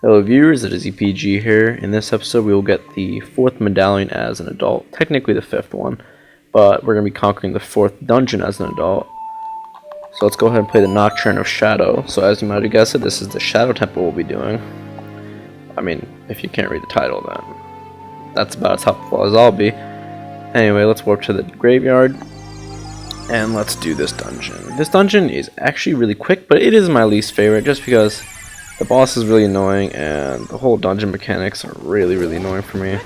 Hello viewers, it is EPG here. In this episode we will get the 4th medallion as an adult, technically the 5th one, but we're going to be conquering the 4th dungeon as an adult. So let's go ahead and play the Nocturne of Shadow. So as you might have guessed it, this is the Shadow Temple we'll be doing. I mean, if you can't read the title then that's about as helpful as I'll be. Anyway, let's warp to the graveyard and let's do this dungeon. This dungeon is actually really quick, but it is my least favorite just because the boss is really annoying and the whole dungeon mechanics are really annoying for me.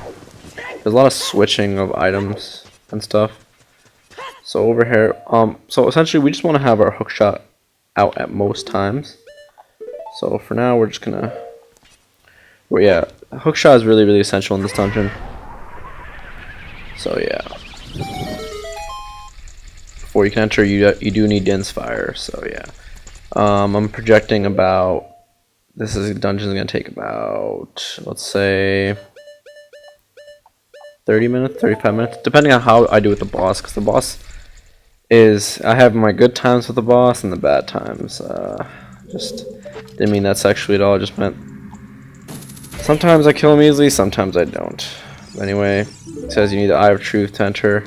There's a lot of switching of items and stuff. So over here, so essentially we just want to have our hookshot out at most times. So for now we're just gonna, well yeah, hookshot is really essential in this dungeon. So yeah. Before you can enter, you do need Din's Fire. So yeah, I'm projecting about. This dungeon is going to take about, let's say, 30 minutes, 35 minutes, depending on how I do with the boss, because the boss is, I have my good times with the boss and the bad times. Just didn't mean that sexually at all, just meant sometimes I kill him easily, sometimes I don't. Anyway, it says you need the Eye of Truth to enter.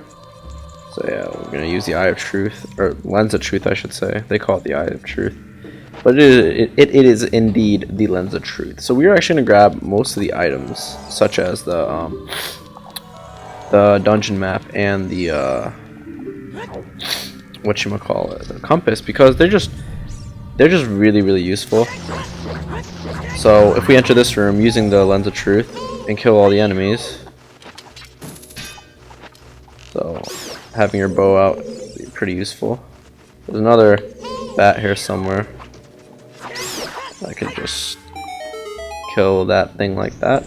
So yeah, we're going to use the Eye of Truth, or Lens of Truth I should say. They call it the Eye of Truth. But it is indeed the Lens of Truth. So we are actually going to grab most of the items, such as the dungeon map and the whatchamacallit, the compass, because they're just really useful. So if we enter this room using the Lens of Truth and kill all the enemies, so having your bow out would be pretty useful. There's another bat here somewhere. I could just kill that thing like that,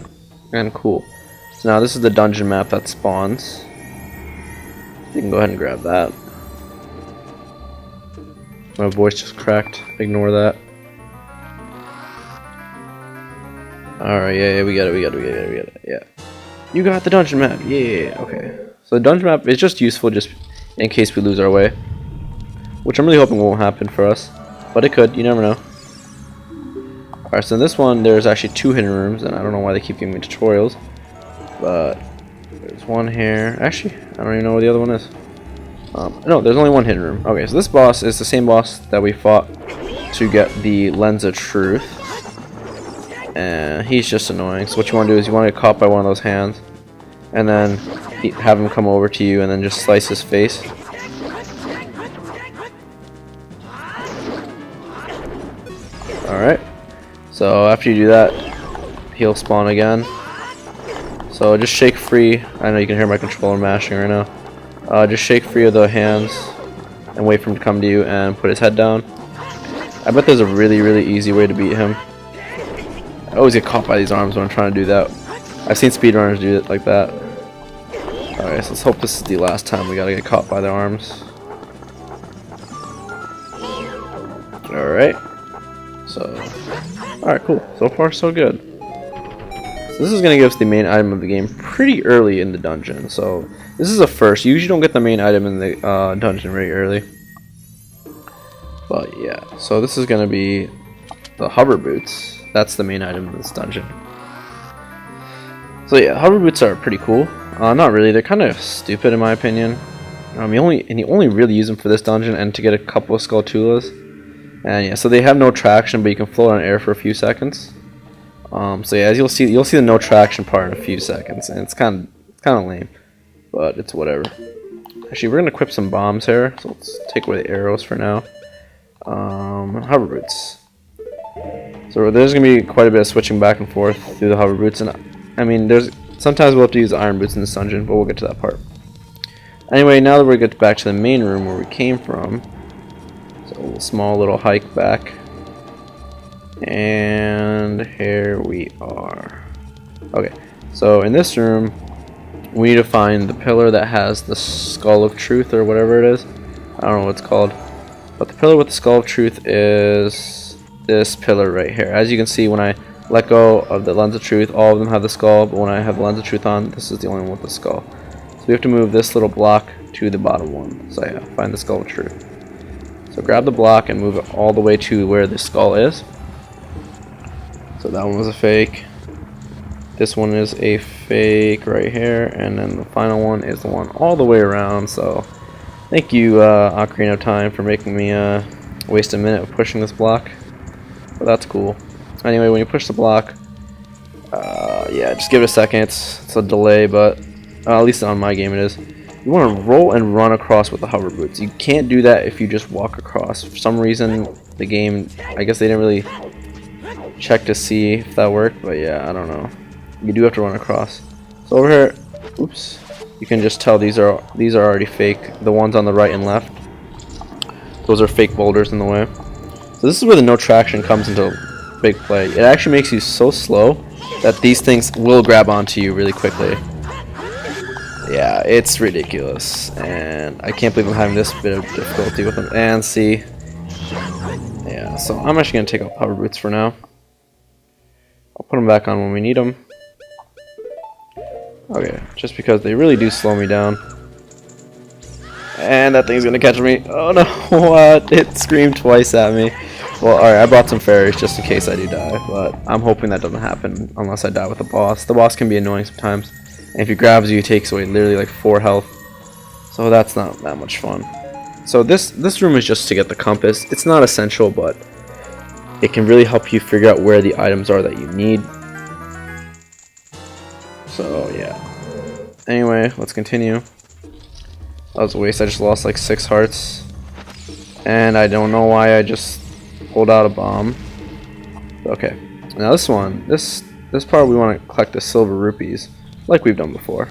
and cool. So now this is the dungeon map that spawns. You can go ahead and grab that. My voice just cracked. Ignore that. Alright, yeah, we got it, yeah. You got the dungeon map, yeah, okay. So the dungeon map is just useful just in case we lose our way, which I'm really hoping won't happen for us, but it could, you never know. Alright, so in this one, there's actually 2 hidden rooms, and I don't know why they keep giving me tutorials, but there's one here. Actually, I don't even know where the other one is. No, there's only one hidden room. Okay, so this boss is the same boss that we fought to get the Lens of Truth, and he's just annoying. So what you want to do is you want to get caught by one of those hands, and then have him come over to you, and then just slice his face. Alright. So after you do that, he'll spawn again. So just shake free. I know you can hear my controller mashing right now. Just shake free of the hands and wait for him to come to you and put his head down. I bet there's a really easy way to beat him. I always get caught by these arms when I'm trying to do that. I've seen speedrunners do it like that. Alright, so let's hope this is the last time we gotta get caught by the arms. Alright. So, alright, cool. So far, so good. So this is going to give us the main item of the game pretty early in the dungeon. So, this is a first. You usually don't get the main item in the dungeon very early. But, yeah. So, this is going to be the hover boots. That's the main item in this dungeon. So, yeah, hover boots are pretty cool. Not really. They're kind of stupid in my opinion. You only really use them for this dungeon and to get a couple of Skulltulas. And yeah, so they have no traction, but you can float on air for a few seconds. So yeah, as you'll see the no traction part in a few seconds, and it's kind of lame, but it's whatever. Actually, we're gonna equip some bombs here, so let's take away the arrows for now. Hover boots. So there's gonna be quite a bit of switching back and forth through the hover boots, and I mean, sometimes we'll have to use the iron boots in this dungeon, but we'll get to that part. Anyway, now that we're get back to the main room where we came from. A small little hike back, and here we are. Okay, so in this room we need to find the pillar that has the Skull of Truth or whatever it is. I don't know what it's called, but the pillar with the Skull of Truth is this pillar right here. As you can see, when I let go of the Lens of Truth, all of them have the skull, but when I have the Lens of Truth on, this is the only one with the skull. So we have to move this little block to the bottom one. So yeah, find the Skull of Truth. So grab the block and move it all the way to where the skull is. So that one was a fake. This one is a fake right here, and then the final one is the one all the way around. So thank you, Ocarina of Time, for making me waste a minute of pushing this block. But that's cool. Anyway, when you push the block, yeah, just give it a second. It's a delay, but at least on my game it is. You want to roll and run across with the hover boots. You can't do that if you just walk across. For some reason, the game, I guess they didn't really check to see if that worked, but yeah, I don't know. You do have to run across. So over here, oops, you can just tell these are already fake. The ones on the right and left, those are fake boulders in the way. So this is where the no traction comes into big play. It actually makes you so slow that these things will grab onto you really quickly. Yeah, it's ridiculous, and I can't believe I'm having this bit of difficulty with them. And see, yeah, so I'm actually gonna take off hover boots for now. I'll put them back on when we need them. Okay, just because they really do slow me down. And that thing's gonna catch me. Oh no, what? It screamed twice at me. Well, alright, I brought some fairies just in case I do die, but I'm hoping that doesn't happen unless I die with the boss. The boss can be annoying sometimes, and if he grabs you, he takes away literally like 4 health. So that's not that much fun. So this room is just to get the compass. It's not essential, but it can really help you figure out where the items are that you need. So yeah. Anyway, let's continue. That was a waste. I just lost like 6 hearts. And I don't know why I just pulled out a bomb. Okay. Now this one, this part we want to collect the silver rupees, like we've done before.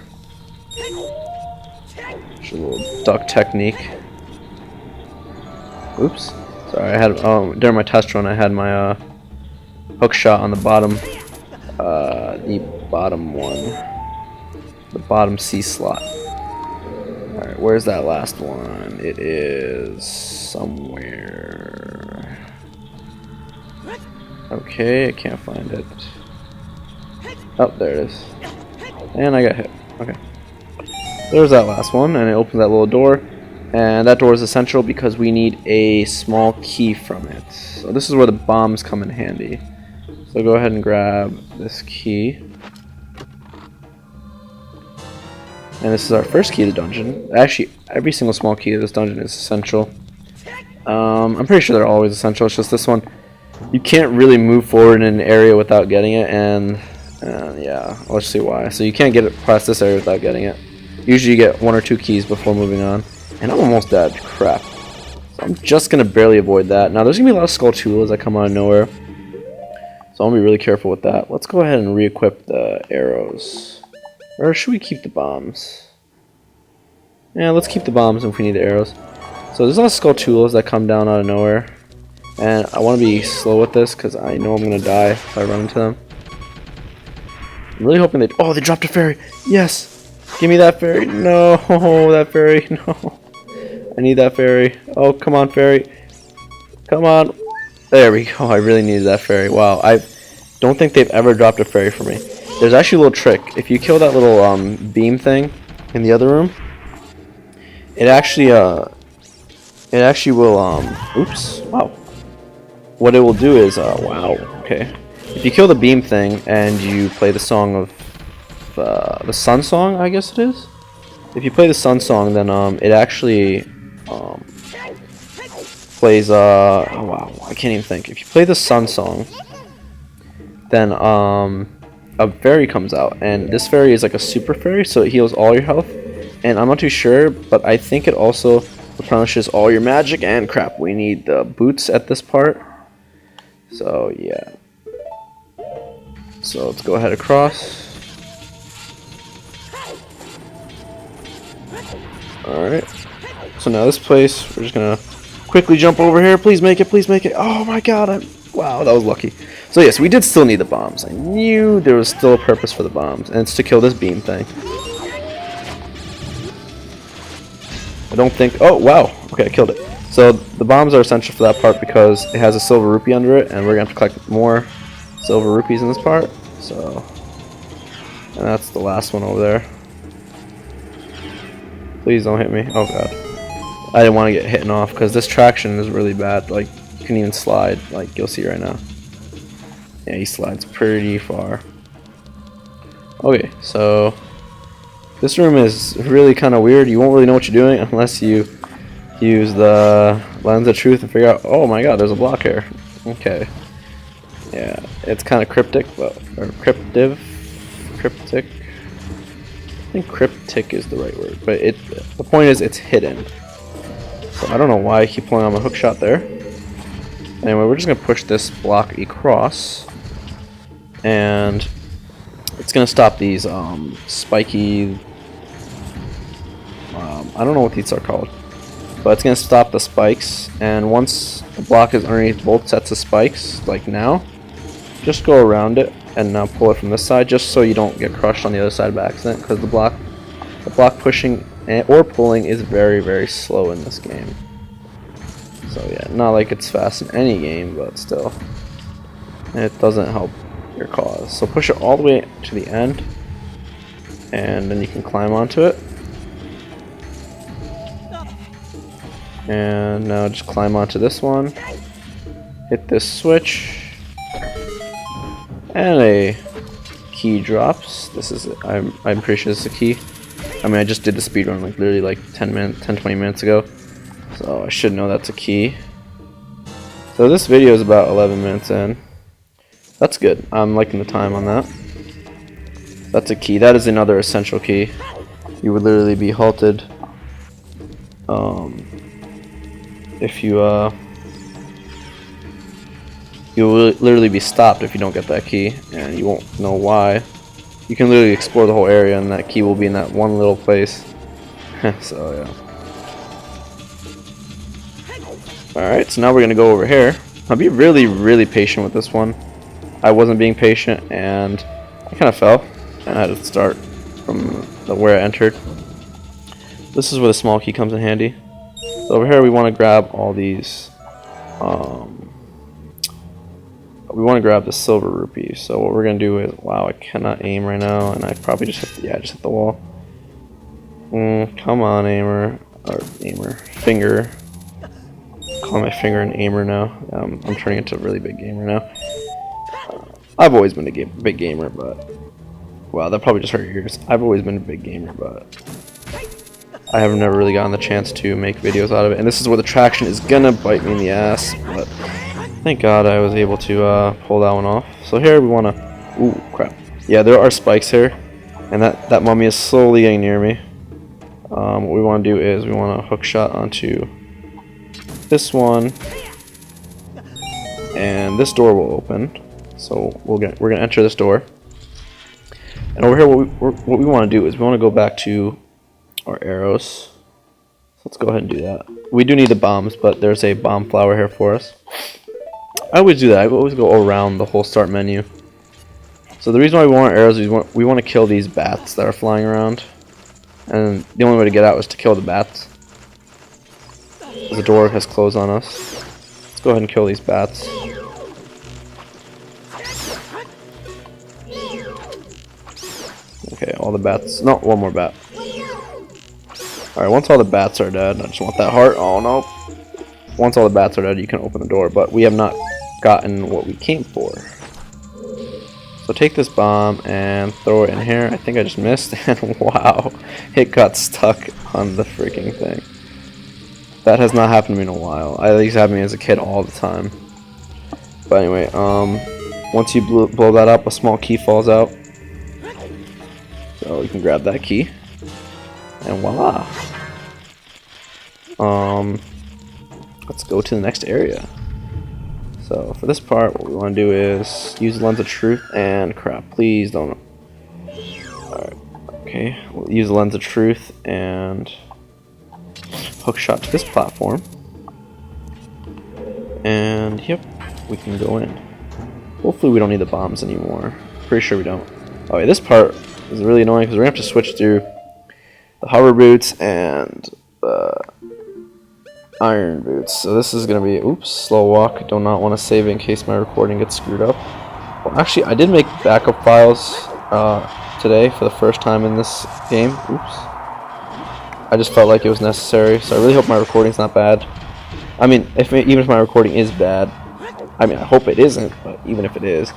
Just a little duck technique. Oops. Sorry, I had during my test run I had my hook shot on the bottom one. The bottom C slot. Alright, where's that last one? It is somewhere. Okay, I can't find it. Oh, there it is. And I got hit. Okay. There's that last one, and it opens that little door. And that door is essential because we need a small key from it. So this is where the bombs come in handy. So go ahead and grab this key. And this is our first key to the dungeon. Actually, every single small key to this dungeon is essential. I'm pretty sure they're always essential. It's just this one, you can't really move forward in an area without getting it. And yeah, let's see why. So you can't get it past this area without getting it. Usually you get 1 or 2 keys before moving on. And I'm almost dead. Crap. So I'm just going to barely avoid that. Now there's going to be a lot of skulltulas that come out of nowhere. So I'm going to be really careful with that. Let's go ahead and re-equip the arrows. Or should we keep the bombs? Yeah, let's keep the bombs if we need the arrows. So there's a lot of skulltulas that come down out of nowhere. And I want to be slow with this because I know I'm going to die if I run into them. I'm really hoping they... Oh, they dropped a fairy! Yes! Give me that fairy! No! That fairy! No! I need that fairy. Oh, come on, fairy. Come on. There we go. I really needed that fairy. Wow, I don't think they've ever dropped a fairy for me. There's actually a little trick. If you kill that little beam thing in the other room, it actually will oops. Wow. What it will do is wow. Okay. If you kill the beam thing and you play the song of the sun song, I guess it is. If you play the sun song, then it actually plays oh wow, I can't even think. If you play the sun song, then a fairy comes out, and this fairy is like a super fairy, so it heals all your health. And I'm not too sure, but I think it also replenishes all your magic. And crap, we need the boots at this part. So yeah. So let's go ahead across. Alright. So now this place, we're just gonna quickly jump over here. Please make it, please make it. Oh my god, wow, that was lucky. So yes, we did still need the bombs. I knew there was still a purpose for the bombs, and it's to kill this beam thing. I don't think... Oh, wow. Okay, I killed it. So the bombs are essential for that part because it has a silver rupee under it, and we're going to have to collect more silver rupees in this part. So... And that's the last one over there. Please don't hit me. Oh god. I didn't want to get hit off because this traction is really bad. Like, you can even slide, like you'll see right now. Yeah, he slides pretty far. Okay, so this room is really kind of weird. You won't really know what you're doing unless you use the lens of truth and figure out, oh my god, there's a block here. Okay. Yeah, it's kind of cryptic, but, or cryptic. I think cryptic is the right word, but the point is it's hidden. So I don't know why I keep pulling on my hook shot there. Anyway, we're just gonna push this block across, and it's gonna stop these spiky. I don't know what these are called, but it's gonna stop the spikes. And once the block is underneath both sets of spikes, like now, just go around it and now pull it from this side, just so you don't get crushed on the other side by accident. Because the block pushing or pulling is very, very slow in this game. So yeah, not like it's fast in any game, but still, it doesn't help your cause. So push it all the way to the end, and then you can climb onto it. And now just climb onto this one, hit this switch, and a key drops. This is, I'm pretty sure this is a key. I mean, I just did the speedrun like literally like 10-20 minutes ago, so I should know that's a key. So this video is about 11 minutes in. That's good. I'm liking the time on that. That's a key. That is another essential key. You would literally be halted if you will literally be stopped if you don't get that key, and you won't know why. You can literally explore the whole area, and that key will be in that one little place. So yeah. Alright, so now we're gonna go over here. I'll be really, really patient with this one. I wasn't being patient, and I kind of fell, and I had to start from where I entered. This is where the small key comes in handy. So over here we want to grab all these, we want to grab the silver rupee. So what we're going to do is, wow, I cannot aim right now, and I probably just hit, yeah, I just hit the wall. Come on, aimer, or aimer, finger. Call my finger an aimer now. I'm turning into a really big gamer now. I've always been a big gamer, but, wow, that probably just hurt your ears. I've always been a big gamer, but I have never really gotten the chance to make videos out of it, and this is where the traction is gonna bite me in the ass, but thank God I was able to pull that one off. So here we wanna, ooh, crap. Yeah, there are spikes here, and that mummy is slowly getting near me. What we wanna do is we wanna hook shot onto this one, and this door will open. So we're gonna enter this door, and over here what we want to do is we want to go back to our arrows. So let's go ahead and do that. We do need the bombs, but there's a bomb flower here for us. I always do that. I always go around the whole start menu. So the reason why we want our arrows is we want to kill these bats that are flying around, and the only way to get out is to kill the bats. The door has closed on us. Let's go ahead and kill these bats. Okay, all the bats. No, one more bat. Alright, once all the bats are dead, I just want that heart. Oh no. Once all the bats are dead, you can open the door, but we have not gotten what we came for. So take this bomb and throw it in here. I think I just missed, and wow, it got stuck on the freaking thing. That has not happened to me in a while. At least happened to me as a kid all the time. But anyway, once you blow that up, a small key falls out. So you can grab that key, and voila. Let's go to the next area. So for this part, what we want to do is use the lens of truth, and crap, please don't. Alright, okay, we'll use the lens of truth and hook shot to this platform, and yep, we can go in. Hopefully we don't need the bombs anymore. Pretty sure we don't. Okay, this part is really annoying because we're gonna have to switch through the hover boots and the iron boots. So this is gonna be, oops, slow walk. Do not want to save it in case my recording gets screwed up. Well, actually, I did make backup files today for the first time in this game. Oops. I just felt like it was necessary, so I really hope my recording's not bad. I mean, even if my recording is bad, I mean, I hope it isn't, but even if it is,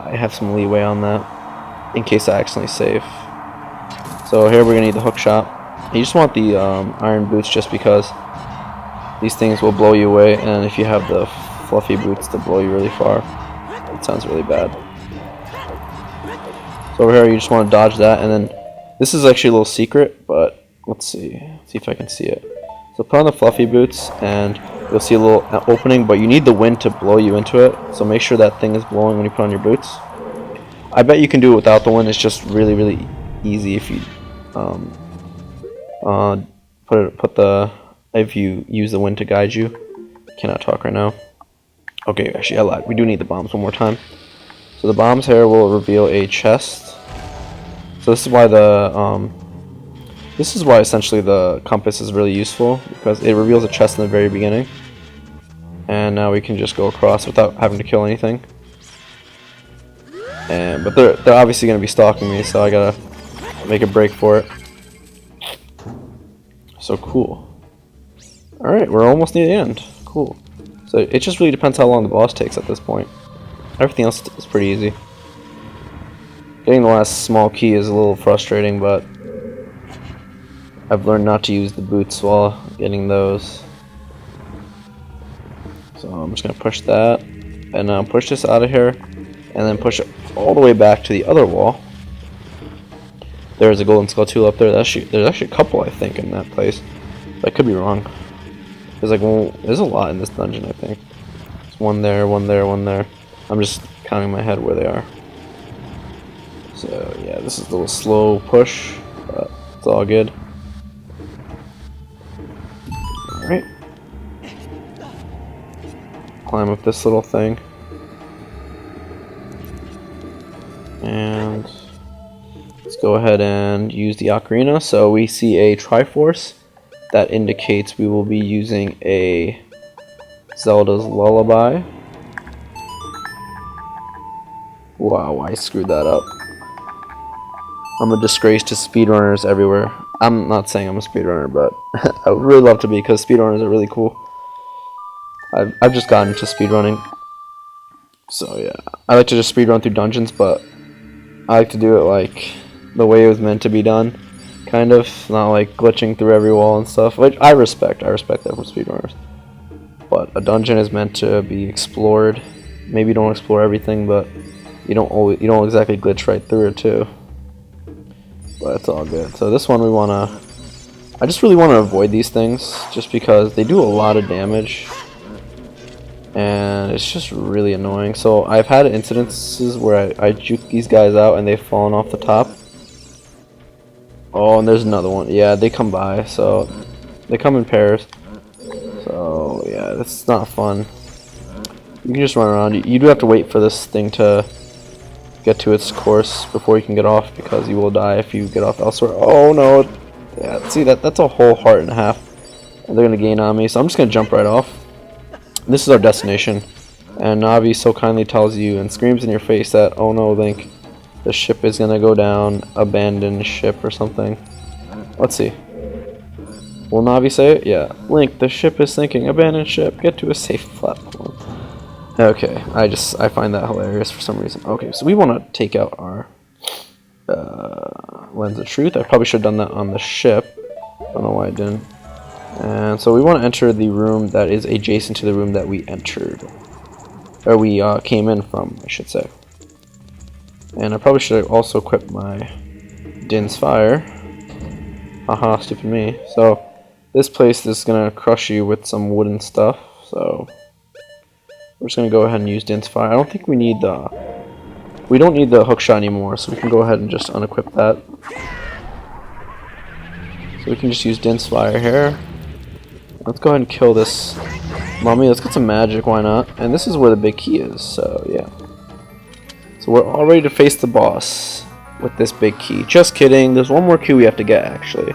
I have some leeway on that in case I accidentally save. So here we're gonna need the hook shot. You just want the iron boots just because these things will blow you away, and if you have the fluffy boots to blow you really far, it sounds really bad. So over here you just want to dodge that, and then this is actually a little secret, but let's see if I can see it. So put on the fluffy boots and you'll see a little opening, but you need the wind to blow you into it, so make sure that thing is blowing when you put on your boots. I bet you can do it without the wind. It's just really easy if you if you use the wind to guide you. Cannot talk right now. Okay, actually I lied. We do need the bombs one more time. So the bombs here will reveal a chest. So this is why essentially the compass is really useful, because it reveals a chest in the very beginning. And now we can just go across without having to kill anything. But they're obviously going to be stalking me, so I gotta make a break for it. So cool. Alright, we're almost near the end. Cool. So it just really depends how long the boss takes at this point. Everything else is pretty easy. Getting the last small key is a little frustrating, but I've learned not to use the boots while getting those. So I'm just going to push that, and push this out of here, and then push it all the way back to the other wall. There's a golden skull tool up there. There's actually a couple, I think, in that place. But I could be wrong. There's a lot in this dungeon, I think. There's one there, one there, one there. I'm just counting in my head where they are. So yeah, this is a little slow push, but it's all good. Alright. Climb up this little thing. And let's go ahead and use the Ocarina. So we see a Triforce. That indicates we will be using a Zelda's Lullaby. Wow, I screwed that up. I'm a disgrace to speedrunners everywhere. I'm not saying I'm a speedrunner, but I would really love to be, because speedrunners are really cool. I've just gotten into speedrunning. So yeah, I like to just speedrun through dungeons, but I like to do it like the way it was meant to be done. Kind of, not like glitching through every wall and stuff, which I respect that from speedrunners. But a dungeon is meant to be explored. Maybe you don't explore everything, but you don't exactly glitch right through it too. But it's all good. So this one I just really want to avoid these things, just because they do a lot of damage. And it's just really annoying. So I've had incidences where I juke these guys out and they've fallen off the top. Oh, and there's another one. Yeah, they come by, so they come in pairs. So yeah, that's not fun. You can just run around. You do have to wait for this thing to get to its course before you can get off, because you will die if you get off elsewhere. Oh no! Yeah, see that's a whole heart and a half, and they're gonna gain on me. So I'm just gonna jump right off. This is our destination, and Navi so kindly tells you and screams in your face that, oh no, Link, the ship is gonna go down, abandon ship or something. Let's see. Will Navi say it? Yeah. Link, the ship is sinking, abandon ship, get to a safe platform. Okay, I find that hilarious for some reason. Okay, so we want to take out our lens of truth. I probably should have done that on the ship. Don't know why I didn't. And so we want to enter the room that is adjacent to the room that we entered. Or we came in from, I should say. And I probably should have also equipped my Din's Fire. Haha, stupid me. So this place is going to crush you with some wooden stuff. So we're just going to go ahead and use Din's Fire. I don't think we need we don't need the hook shot anymore, so we can go ahead and just unequip that. So we can just use Din's Fire here. Let's go ahead and kill this mummy. Let's get some magic, why not? And this is where the big key is, so yeah. So we're all ready to face the boss with this big key. Just kidding, there's one more key we have to get, actually.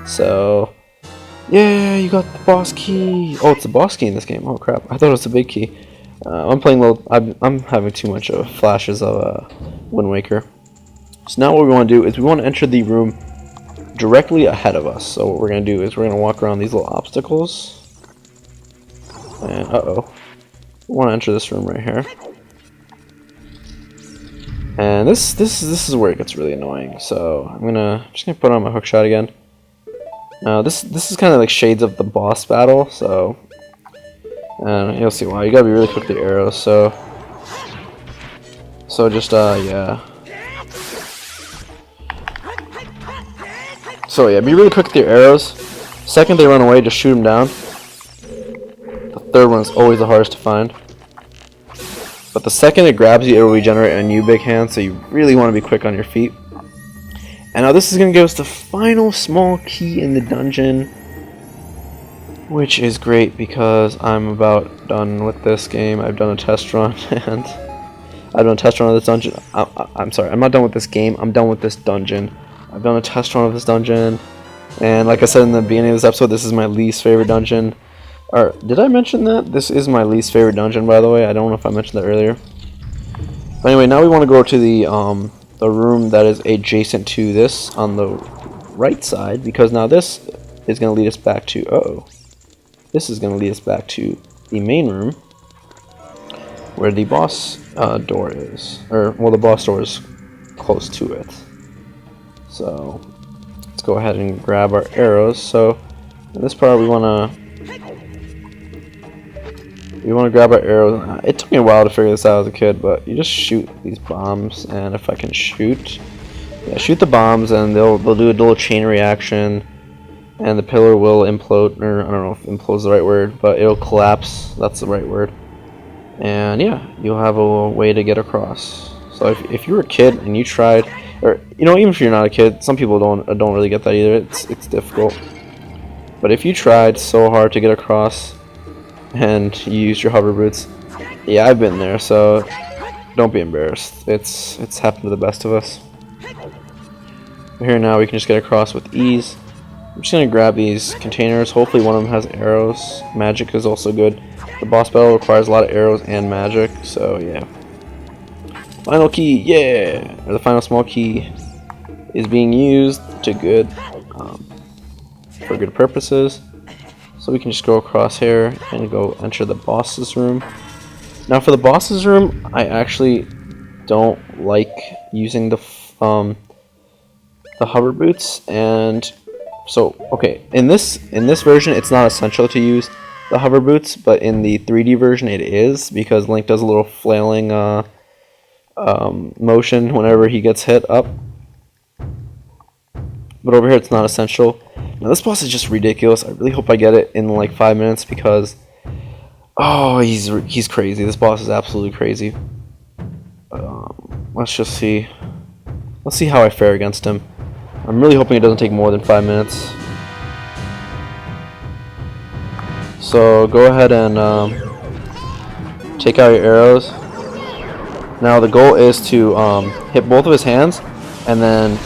So, yeah, you got the boss key. Oh, it's the boss key in this game. Oh crap, I thought it was the big key. I'm playing I'm having too much of flashes of Wind Waker. So now what we want to do is we want to enter the room directly ahead of us. So what we're going to do is we're going to walk around these little obstacles. And we want to enter this room right here. And this is where it gets really annoying. So I'm just gonna put on my hook shot again. Now this is kind of like shades of the boss battle. So and you'll see why. You gotta be really quick with the arrows. So just yeah. So yeah, be really quick with your arrows. Second they run away, just shoot them down. The third one is always the hardest to find. But the second it grabs you, it will regenerate a new big hand, so you really want to be quick on your feet. And now this is going to give us the final small key in the dungeon, which is great because I'm about done with this game. I've done a test run, and I've done a test run of this dungeon. I'm sorry, I'm not done with this game, I'm done with this dungeon. I've done a test run of this dungeon, and like I said in the beginning of this episode, this is my least favorite dungeon. Or, did I mention that? This is my least favorite dungeon, by the way. I don't know if I mentioned that earlier. But anyway, now we want to go to the room that is adjacent to this on the right side, because now this is going to lead us back to, this is going to lead us back to the main room, where the boss door is. Or, well, the boss door is close to it. So, let's go ahead and grab our arrows. So, in this part we want to grab our arrows. It took me a while to figure this out as a kid, but you just shoot these bombs, and if I can shoot the bombs, and they'll do a little chain reaction, and the pillar will implode, or I don't know if implode is the right word, but it'll collapse. That's the right word. And yeah, you'll have a way to get across. So if you were a kid and you tried, or even if you're not a kid, some people don't really get that either. It's difficult. But if you tried so hard to get across, and you used your hover boots, yeah, I've been there. So don't be embarrassed. It's happened to the best of us. Here now we can just get across with ease. I'm just gonna grab these containers. Hopefully one of them has arrows. Magic is also good. The boss battle requires a lot of arrows and magic, so yeah. Final key, yeah! Or the final small key is being used for good purposes. So we can just go across here and go enter the boss's room. Now for the boss's room, I actually don't like using the hover boots, and so okay, in this version it's not essential to use the hover boots, but in the 3D version it is, because Link does a little flailing motion whenever he gets hit up. But over here it's not essential. Now this boss is just ridiculous. I really hope I get it in like 5 minutes, because he's crazy. This boss is absolutely crazy. Let's just see. Let's see how I fare against him. I'm really hoping it doesn't take more than 5 minutes. So go ahead and take out your arrows. Now the goal is to hit both of his hands and then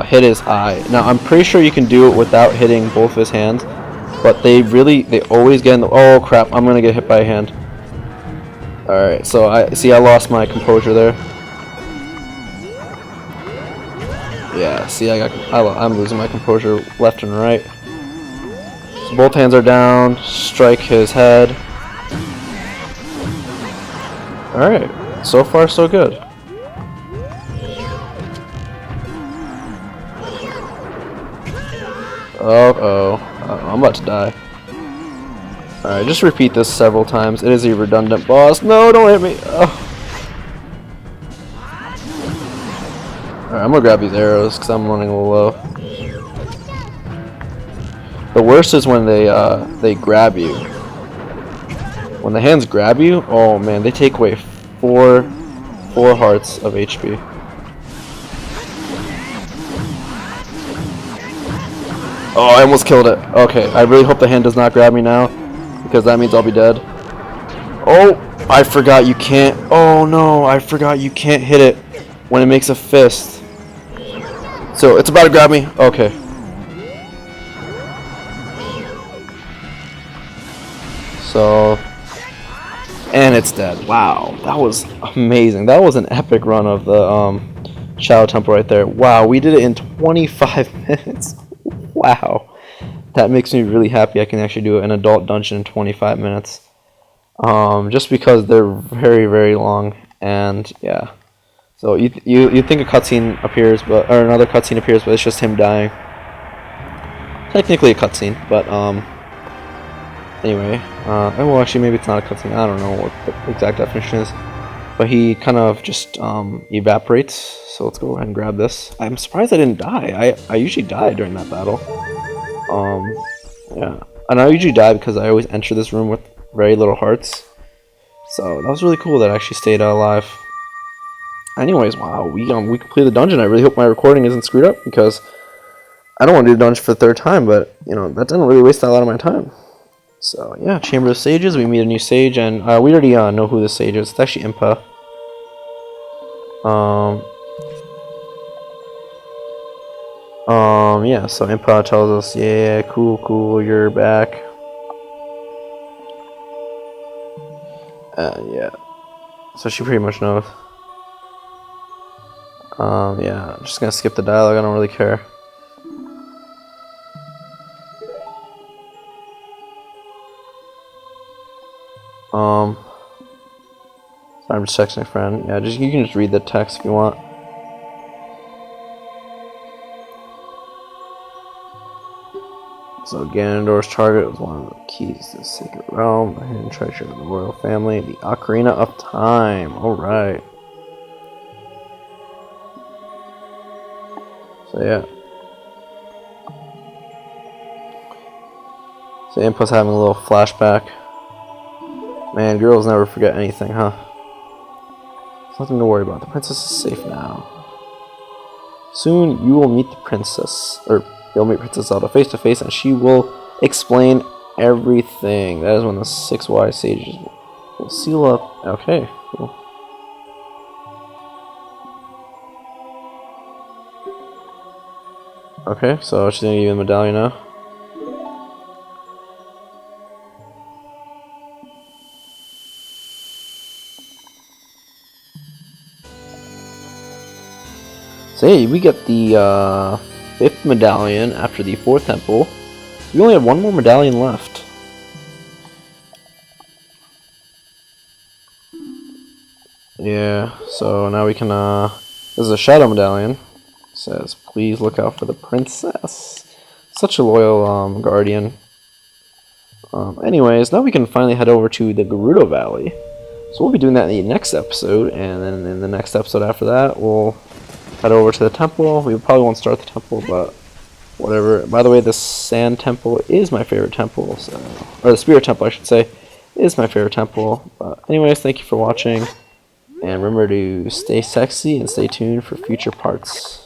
hit his eye. Now I'm pretty sure you can do it without hitting both of his hands, but they always get in the, oh crap, I'm gonna get hit by a hand. Alright, so I lost my composure there. Yeah, see, I'm losing my composure left and right. So both hands are down, strike his head. Alright, so far so good. I'm about to die. Alright, just repeat this several times. It is a redundant boss. No, don't hit me. Oh. Alright, I'm gonna grab these arrows because I'm running a little low. The worst is when they grab you. When the hands grab you, oh man, they take away four hearts of HP. Oh, I almost killed it. Okay, I really hope the hand does not grab me now, because that means I'll be dead. Oh, I forgot you can't. Oh no, I forgot you can't hit it when it makes a fist. So it's about to grab me. Okay. So, and it's dead. Wow, that was amazing. That was an epic run of the Shadow Temple right there. Wow, we did it in 25 minutes. Wow, that makes me really happy. I can actually do an adult dungeon in 25 minutes. Just because they're very, very long, and yeah. So you think a cutscene appears, but or another cutscene appears, but it's just him dying. Technically a cutscene, but anyway, well actually maybe it's not a cutscene. I don't know what the exact definition is, but he kind of just evaporates. So let's go ahead and grab this. I'm surprised I didn't die. I usually die during that battle. Yeah, and I usually die because I always enter this room with very little hearts. So that was really cool that I actually stayed alive. Anyways, wow, we completed the dungeon. I really hope my recording isn't screwed up because I don't want to do the dungeon for the third time, but you know that doesn't really waste a lot of my time. So yeah, Chamber of Sages. We meet a new sage, and we already know who the sage is. It's actually Impa. Yeah. So Impa tells us, yeah, cool, you're back. Yeah. So she pretty much knows. Yeah, I'm just gonna skip the dialogue. I don't really care. Sorry, I'm just texting a friend. Yeah, you can just read the text if you want. So Ganondorf's target was one of the keys to the Sacred Realm, the hidden treasure of the royal family, the Ocarina of Time. Alright. So yeah. So Impa's having a little flashback. Man, girls never forget anything, huh? There's nothing to worry about. The princess is safe now. Soon you will meet the princess, or you'll meet Princess Zelda face to face, and she will explain everything. That is when the 6 wise sages will seal up. Okay, cool. Okay, so she's gonna give you the medallion now. So hey, we get the 5th medallion after the 4th temple. We only have 1 more medallion left. Yeah, so now we can, this is a Shadow Medallion. It says, please look out for the princess. Such a loyal guardian. Anyways, now we can finally head over to the Gerudo Valley. So we'll be doing that in the next episode, and then in the next episode after that, we'll head over to the temple. We probably won't start the temple, but whatever. By the way, the Sand Temple is my favorite temple, so, or the Spirit Temple, I should say, is my favorite temple. But anyways, thank you for watching, and remember to stay sexy and stay tuned for future parts.